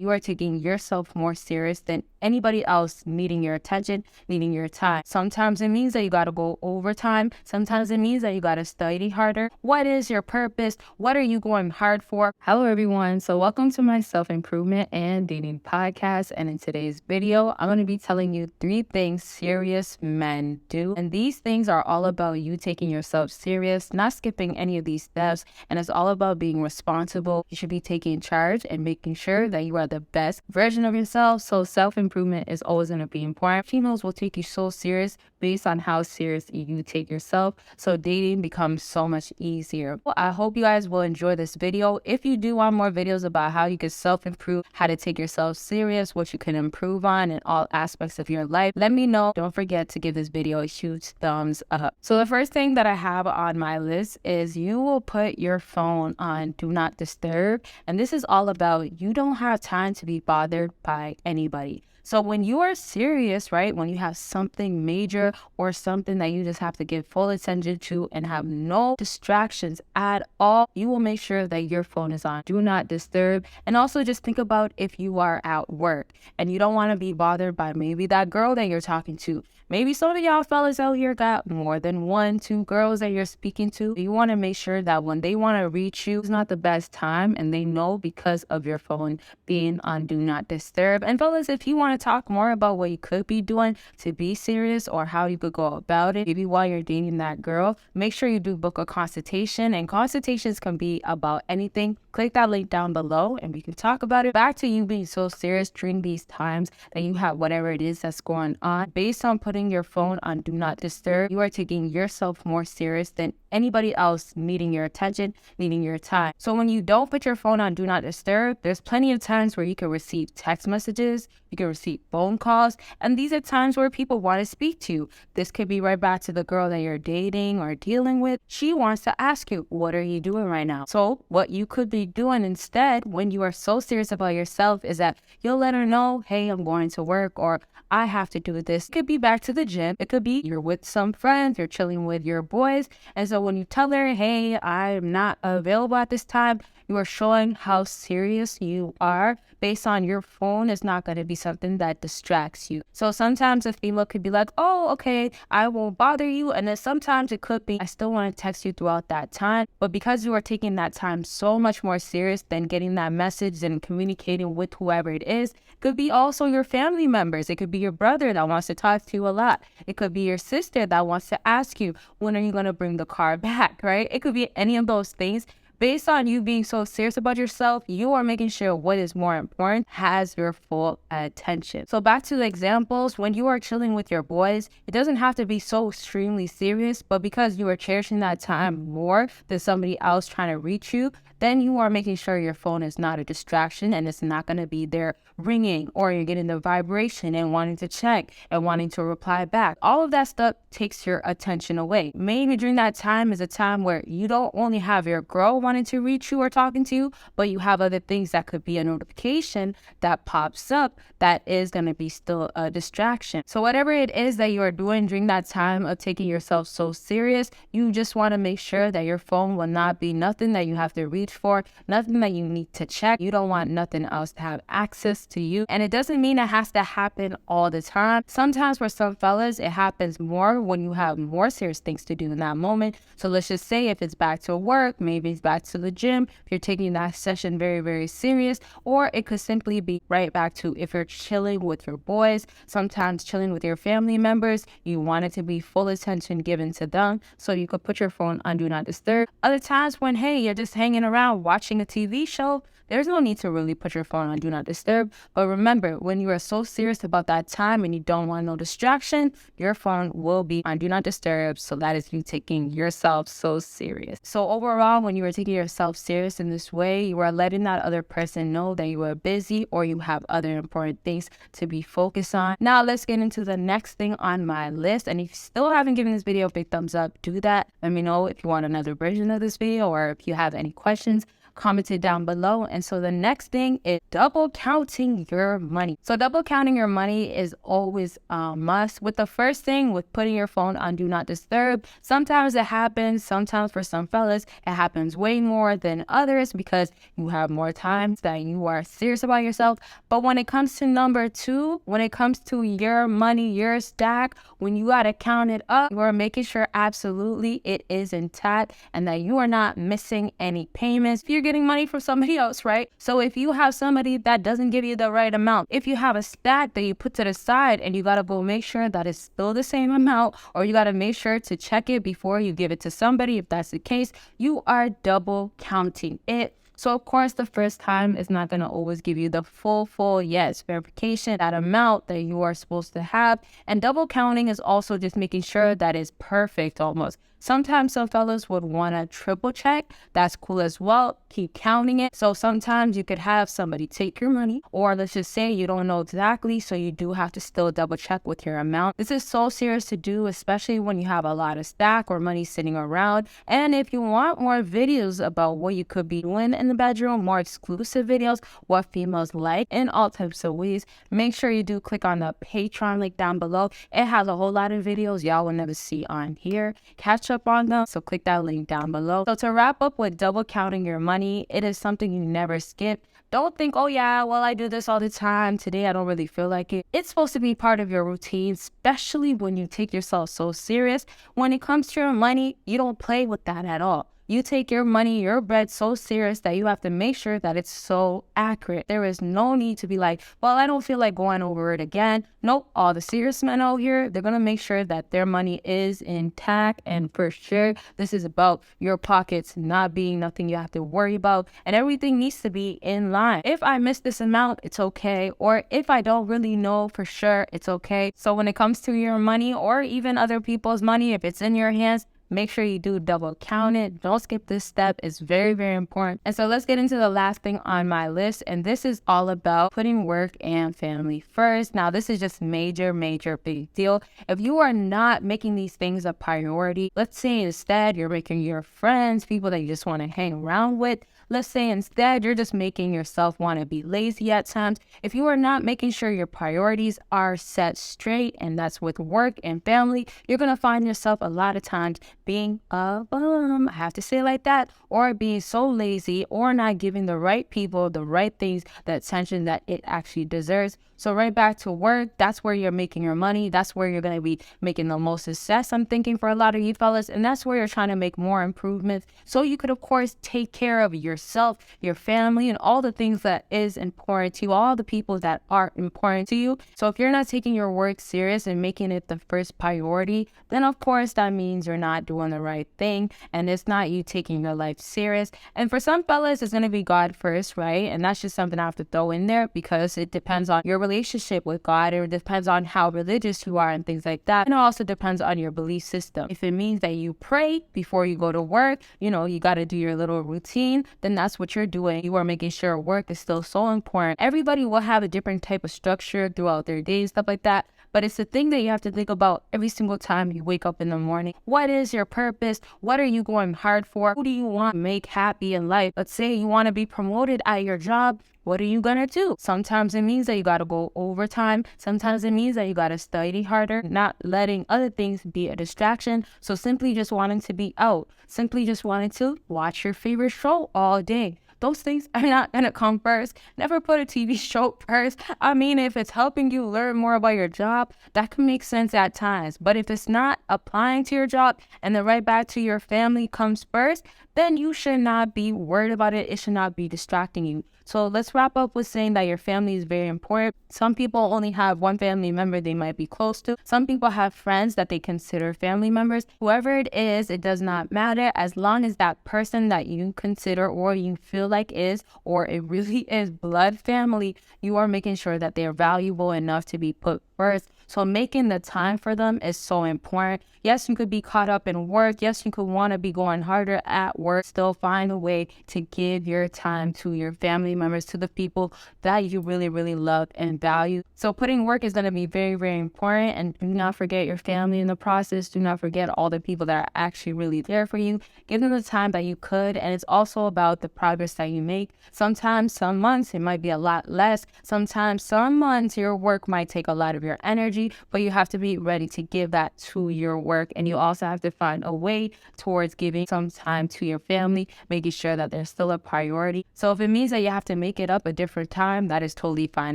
You are taking yourself more serious than anybody else needing your attention, needing your time. Sometimes it means that you got to go overtime. Sometimes it means that you got to study harder. What is your purpose? What are you going hard for? Hello, everyone. So welcome to my self-improvement and dating podcast. And in today's video, I'm going to be telling you 3 things serious men do. And these things are all about you taking yourself serious, not skipping any of these steps. And it's all about being responsible. You should be taking charge and making sure that you are the best version of yourself. So self-improvement is always going to be important. Females will take you so serious based on how serious you take yourself. So dating becomes so much easier. Well, I hope you guys will enjoy this video. If you do want more videos about how you can self-improve, how to take yourself serious, what you can improve on in all aspects of your life, let me know. Don't forget to give this video a huge thumbs up. So the first thing that I have on my list is you will put your phone on do not disturb. And this is all about you don't have time to be bothered by anybody. So when you are serious, right, when you have something major or something that you just have to give full attention to and have no distractions at all, you will make sure that your phone is on do not disturb. And also just think about if you are at work and you don't want to be bothered by maybe that girl that you're talking to. Maybe some of y'all fellas out here got more than 1, 2 girls that you're speaking to. You want to make sure that when they want to reach you, it's not the best time, and they know because of your phone being on do not disturb. And fellas, if you want to talk more about what you could be doing to be serious or how you could go about it, maybe while you're dating that girl, make sure you do book a consultation. And consultations can be about anything. Click that link down below and we can talk about it. Back to you being so serious during these times that you have whatever it is that's going on. Based on putting your phone on do not disturb, you are taking yourself more serious than anybody else needing your attention, needing your time. So when you don't put your phone on do not disturb, there's plenty of times where you can receive text messages, you can receive phone calls, and these are times where people want to speak to you. This could be right back to the girl that you're dating or dealing with. She wants to ask you, what are you doing right now? So what you could be doing instead when you are so serious about yourself is that you'll let her know, hey, I'm going to work, or I have to do this. It could be back to the gym. It could be you're with some friends, you're chilling with your boys. And so when you tell her, hey, I'm not available at this time, you are showing how serious you are. Based on your phone is not going to be something that distracts you. So sometimes a female could be like, oh, okay, I won't bother you. And then sometimes it could be, I still want to text you throughout that time. But because you are taking that time so much more serious than getting that message and communicating with whoever it is, it could be also your family members. It could be your brother that wants to talk to you a lot. It could be your sister that wants to ask you, when are you going to bring the car back, right? It could be any of those things. Based on you being so serious about yourself, you are making sure what is more important has your full attention. So back to the examples, when you are chilling with your boys, it doesn't have to be so extremely serious, but because you are cherishing that time more than somebody else trying to reach you, then you are making sure your phone is not a distraction and it's not going to be there ringing, or you're getting the vibration and wanting to check and wanting to reply back. All of that stuff takes your attention away. Maybe during that time is a time where you don't only have your girl wanting to reach you or talking to you, but you have other things that could be a notification that pops up that is going to be still a distraction. So whatever it is that you are doing during that time of taking yourself so serious, you just want to make sure that your phone will not be nothing that you have to reach for, nothing that you need to check. You don't want nothing else to have access to you. And it doesn't mean it has to happen all the time. Sometimes for some fellas, it happens more when you have more serious things to do in that moment. So let's just say if it's back to work, maybe it's back to the gym, if you're taking that session very, very serious, or it could simply be right back to if you're chilling with your boys, sometimes chilling with your family members, you want it to be full attention given to them. So you could put your phone on do not disturb. Other times when, hey, you're just hanging around watching a TV show, there's no need to really put your phone on do not disturb. But remember, when you are so serious about that time and you don't want no distraction, your phone will be on do not disturb. So that is you taking yourself so serious. So overall, when you are taking yourself serious in this way, you are letting that other person know that you are busy or you have other important things to be focused on. Now let's get into the next thing on my list. And if you still haven't given this video a big thumbs up, do that. Let me know if you want another version of this video or if you have any questions. comment it down below. And so the next thing is double counting your money. So double counting your money is always a must. With the first thing, with putting your phone on do not disturb, sometimes it happens. Sometimes for some fellas, it happens way more than others because you have more time that you are serious about yourself. But when it comes to number two, when it comes to your money, your stack, when you got to count it up, you are making sure absolutely it is intact and that you are not missing any payments. If you're getting money from somebody else, right? So if you have somebody that doesn't give you the right amount, if you have a stack that you put to the side and you got to go make sure that it's still the same amount, or you got to make sure to check it before you give it to somebody, if that's the case, you are double counting it. So of course, the first time is not going to always give you the full yes verification, that amount that you are supposed to have. And double counting is also just making sure that it's perfect almost. Sometimes some fellas would want to triple check. That's cool as well. Keep counting it. So sometimes you could have somebody take your money, or let's just say you don't know exactly, so you do have to still double check with your amount. This is so serious to do, especially when you have a lot of stack or money sitting around. And if you want more videos about what you could be doing in the bedroom, more exclusive videos, what females like in all types of ways, make sure you do click on the Patreon link down below. It has a whole lot of videos y'all will never see on here. Catch up on them, so click that link down below. So to wrap up with double counting your money, it is something you never skip. Don't think, oh yeah, well, I do this all the time. Today, I don't really feel like it. It's supposed to be part of your routine, especially when you take yourself so serious. When it comes to your money, you don't play with that at all. You take your money, your bread so serious that you have to make sure that it's so accurate. There is no need to be like, well, I don't feel like going over it again. Nope, all the serious men out here, they're going to make sure that their money is intact. And for sure, this is about your pockets not being nothing you have to worry about. And everything needs to be in line. If I miss this amount, it's okay. Or if I don't really know for sure, it's okay. So when it comes to your money or even other people's money, if it's in your hands, make sure you do double count it. Don't skip this step. It's very, very important. And so let's get into the last thing on my list. And this is all about putting work and family first. Now, this is just major big deal. If you are not making these things a priority, let's say instead you're making your friends, people that you just want to hang around with. Let's say instead you're just making yourself want to be lazy at times. If you are not making sure your priorities are set straight, and that's with work and family, you're going to find yourself a lot of times being a bum, I have to say it like that, or being so lazy or not giving the right people the right things, the attention that it actually deserves. So right back to work, that's where you're making your money. That's where you're going to be making the most success, I'm thinking, for a lot of you fellas. And that's where you're trying to make more improvements. So you could, of course, take care of yourself, your family, and all the things that is important to you, all the people that are important to you. So if you're not taking your work serious and making it the first priority, then of course that means you're not doing the right thing. And it's not you taking your life serious. And for some fellas, it's going to be God first, right? And that's just something I have to throw in there because it depends on your relationship with God. It depends on how religious you are and things like that. And it also depends on your belief system. If it means that you pray before you go to work, you got to do your little routine, then that's what you're doing. You are making sure work is still so important. Everybody will have a different type of structure throughout their days, stuff like that. But it's the thing that you have to think about every single time you wake up in the morning. What is your purpose? What are you going hard for? Who do you want to make happy in life? Let's say you want to be promoted at your job. What are you going to do? Sometimes it means that you got to go overtime. Sometimes it means that you got to study harder, not letting other things be a distraction. So simply just wanting to be out, simply just wanting to watch your favorite show all day. Those things are not going to come first. Never put a TV show first. I mean, if it's helping you learn more about your job, that can make sense at times. But if it's not applying to your job and then right back to your family comes first, then you should not be worried about it. It should not be distracting you. So let's wrap up with saying that your family is very important. Some people only have one family member they might be close to. Some people have friends that they consider family members. Whoever it is, it does not matter, as long as that person that you consider or you feel like is, or it really is blood family, you are making sure that they're valuable enough to be put first. So making the time for them is so important. Yes, you could be caught up in work. Yes, you could want to be going harder at work. Still find a way to give your time to your family members, to the people that you really, really love and value. So putting work is going to be very, very important. And do not forget your family in the process. Do not forget all the people that are actually really there for you. Give them the time that you could. And it's also about the progress that you make. Sometimes, some months, it might be a lot less. Sometimes, some months, your work might take a lot of your energy, but you have to be ready to give that to your work. And you also have to find a way towards giving some time to your family, making sure that they're still a priority. So if it means that you have to make it up a different time, that is totally fine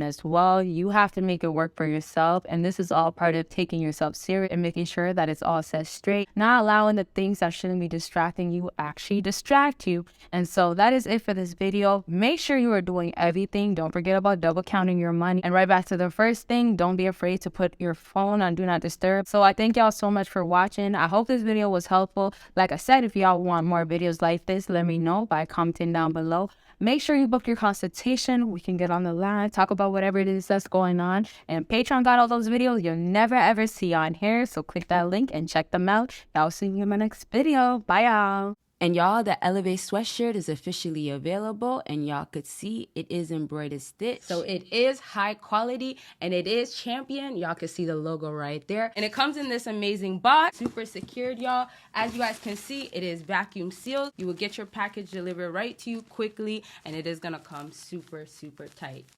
as well. You have to make it work for yourself. And this is all part of taking yourself serious and making sure that it's all set straight, not allowing the things that shouldn't be distracting you actually distract you. And so that is it for this video. Make sure you are doing everything. Don't forget about double counting your money. And right back to the first thing, don't be afraid to put your phone on do not disturb. So I thank y'all so much for watching. I hope this video was helpful. Like I said, if y'all want more videos like this, let me know by commenting down below. Make sure you book your consultation. We can get on the line, talk about whatever it is that's going on. And Patreon got all those videos you'll never ever see on here. So click that link and check them out. Y'all see you in my next video. Bye, y'all. And y'all, the Elevate sweatshirt is officially available, and y'all could see it is embroidered stitch. So it is high quality and it is champion. Y'all can see the logo right there. And it comes in this amazing box, super secured, y'all. As you guys can see, it is vacuum sealed. You will get your package delivered right to you quickly, and it is gonna come super, super tight.